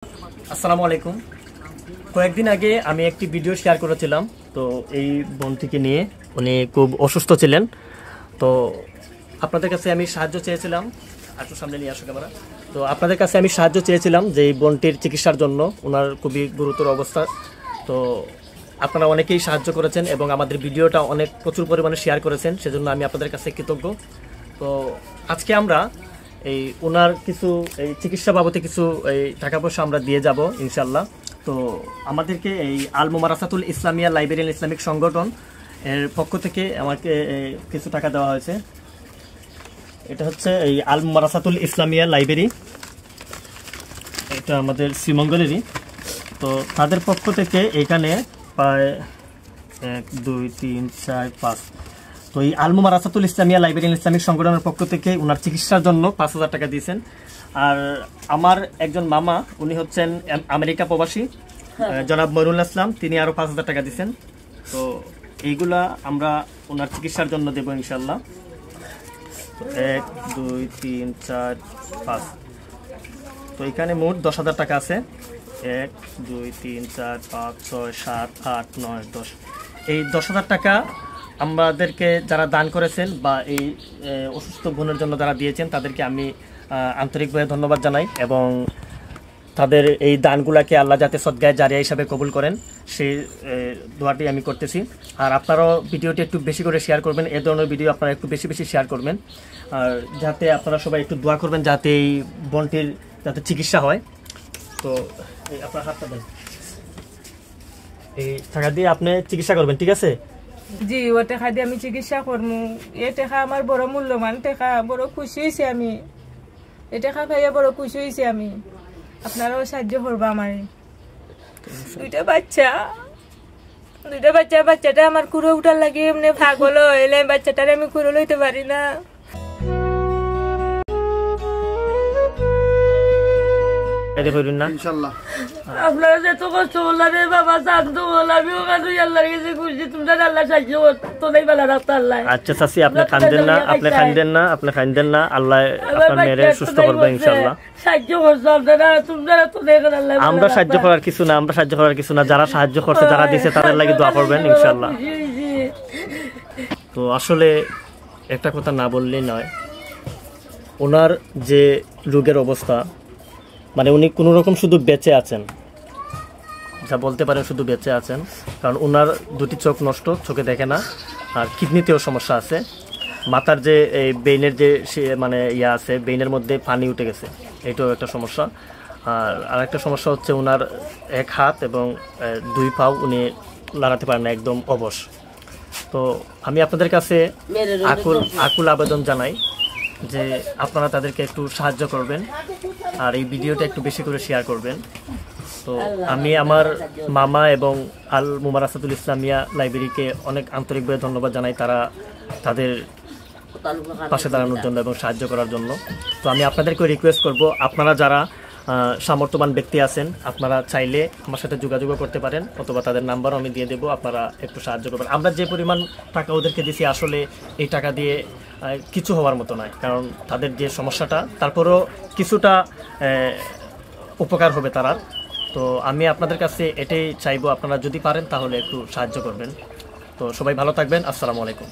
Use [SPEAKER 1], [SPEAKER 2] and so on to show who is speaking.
[SPEAKER 1] আসসালামু আলাইকুম। কয়েকদিন আগে আমি একটি ভিডিও শেয়ার করেছিলাম। তো এই বোনটিকে নিয়ে উনি খুব অসুস্থ ছিলেন। তো আপনাদের কাছে আমি সাহায্য চেয়েছিলাম, একটু সামনে নিয়ে আসো ক্যামেরা। তো আপনাদের কাছে আমি সাহায্য চেয়েছিলাম যে এই বোনটির চিকিৎসার জন্য, ওনার খুবই গুরুতর অবস্থা। তো আপনারা অনেকেই সাহায্য করেছেন এবং আমাদের ভিডিওটা অনেক প্রচুর পরিমাণে শেয়ার করেছেন, সেজন্য আমি আপনাদের কাছে কৃতজ্ঞ। তো আজকে আমরা এই ওনার কিছু এই চিকিৎসা বাবদে কিছু এই টাকা পয়সা আমরা দিয়ে যাব ইনশাল্লাহ। তো আমাদেরকে এই আল মুমারাসাতুল ইসলামিয়া লাইব্রেরি ইসলামিক সংগঠন এর পক্ষ থেকে আমাকে কিছু টাকা দেওয়া হয়েছে। এটা হচ্ছে এই আল মুমারাসাতুল ইসলামিয়া লাইব্রেরি, এটা আমাদের শ্রীমঙ্গলেরই। তো তাদের পক্ষ থেকে এখানে প্রায় 1 2 3 4 5, তো এই আল মুমারাসাতুল ইসলামিয়া লাইব্রেরি ইসলামিক সংগঠনের পক্ষ থেকে ওনার চিকিৎসার জন্য 5,000 টাকা দিয়েছেন। আর আমার একজন মামা, উনি হচ্ছেন আমেরিকা প্রবাসী, জনাব মইনুল ইসলাম, তিনি আরও 5,000 টাকা দিয়েছেন। তো এইগুলা আমরা ওনার চিকিৎসার জন্য দেব ইনশাল্লাহ। 1 2 3 4 5, তো এখানে মোট 10,000 টাকা আছে। 1 2 3 4 5 6 7 8 9 10, এই 10,000 টাকা আমাদেরকে যারা দান করেছেন বা এই অসুস্থ বোনের জন্য যারা দিয়েছেন তাদেরকে আমি আন্তরিকভাবে ধন্যবাদ জানাই এবং তাদের এই দানগুলোকে আল্লাহ যাতে সদগায়ে জারিয়া হিসাবে কবুল করেন সেই দোয়াটি আমি করতেছি। আর আপনারাও ভিডিওটি একটু বেশি করে শেয়ার করবেন, এই ধরনের ভিডিও আপনারা একটু বেশি বেশি শেয়ার করবেন, আর যাতে আপনারা সবাই একটু দোয়া করবেন যাতে এই বোনটির যাতে চিকিৎসা হয়। তো আপনার হাতটা দেন, এই টাকা দিয়ে আপনি চিকিৎসা করবেন, ঠিক আছে?
[SPEAKER 2] জি, ও টাকা দিয়ে আমি চিকিৎসা করবো। এ টাকা আমার বড় মূল্যবান টাকা, বড় খুশি হয়েছি আমি। এ টাকা খাইয়া বড় খুশি হয়েছি আমি। আপনারাও সাহায্য করবো আমার। দুইটা বাচ্চাটা আমার কুড়ো উঠার লাগে এমনি পাগল হইলে বাচ্চাটারে আমি কুড়ো লইতে পারি না। আপনারা যত কষ্ট বললাম বাবা শান্ত বল, আমি ওখানে আল্লাহর কাছে খুশি। তোমরা আল্লাহ সাহায্য তোরাই ভালো রাখতো আল্লাহ।
[SPEAKER 1] আচ্ছা চাচি, আপনি খাইতেন না, আল্লাহ আপনার মেয়েরে সুস্থ করবে ইনশাআল্লাহ।
[SPEAKER 2] সাহায্য করছো আপনারা, তোমরা তো দেখেন আল্লাহ।
[SPEAKER 1] আমরা সাহায্য করার কিছু না, যারা সাহায্য করছে, যারা দিয়েছে তাদের লাগি দোয়া করবেন ইনশাআল্লাহ। তো আসলে একটা কথা না বললেই নয়, ওনার যে রোগের অবস্থা, মানে উনি কোনো রকম শুধু বেঁচে আছেন, যা বলতে পারেন শুধু বেঁচে আছেন, কারণ ওনার দুটি চোখ নষ্ট, চোখে দেখে না, আর কিডনিতেও সমস্যা আছে, মাথার যে এই ব্রেইনের যে মানে ইয়া আছে, ব্রেইনের মধ্যে পানি উঠে গেছে, এটাও একটা সমস্যা। আর আরেকটা সমস্যা হচ্ছে ওনার 1 হাত এবং 2 পাও উনি লাগাতে পারেন না, একদম অবশ। তো আমি আপনাদের কাছে আকুল আবেদন জানাই যে আপনারা তাদেরকে একটু সাহায্য করবেন আর এই ভিডিওটা একটু বেশি করে শেয়ার করবেন। তো আমি আমার মামা এবং আল মুমারাসাতুল ইসলামিয়া লাইব্রেরিকে অনেক আন্তরিকভাবে ধন্যবাদ জানাই, তারা তাদের পাশে দাঁড়ানোর জন্য এবং সাহায্য করার জন্য। তো আমি আপনাদেরকে রিকোয়েস্ট করব, আপনারা যারা সামর্থ্যবান ব্যক্তি আছেন, আপনারা চাইলে আমার সাথে যোগাযোগ করতে পারেন, অথবা তাদের নাম্বারও আমি দিয়ে দেবো, আপনারা একটু সাহায্য করবেন। আমরা যে পরিমাণ টাকা ওদেরকে দিছি, আসলে এই টাকা দিয়ে কিছু হওয়ার মতো নয়, কারণ তাদের যে সমস্যাটা, তারপরেও কিছুটা উপকার হবে তারা। তো আমি আপনাদের কাছে এটাই চাইবো, আপনারা যদি পারেন তাহলে একটু সাহায্য করবেন। তো সবাই ভালো থাকবেন, আসসালামু আলাইকুম।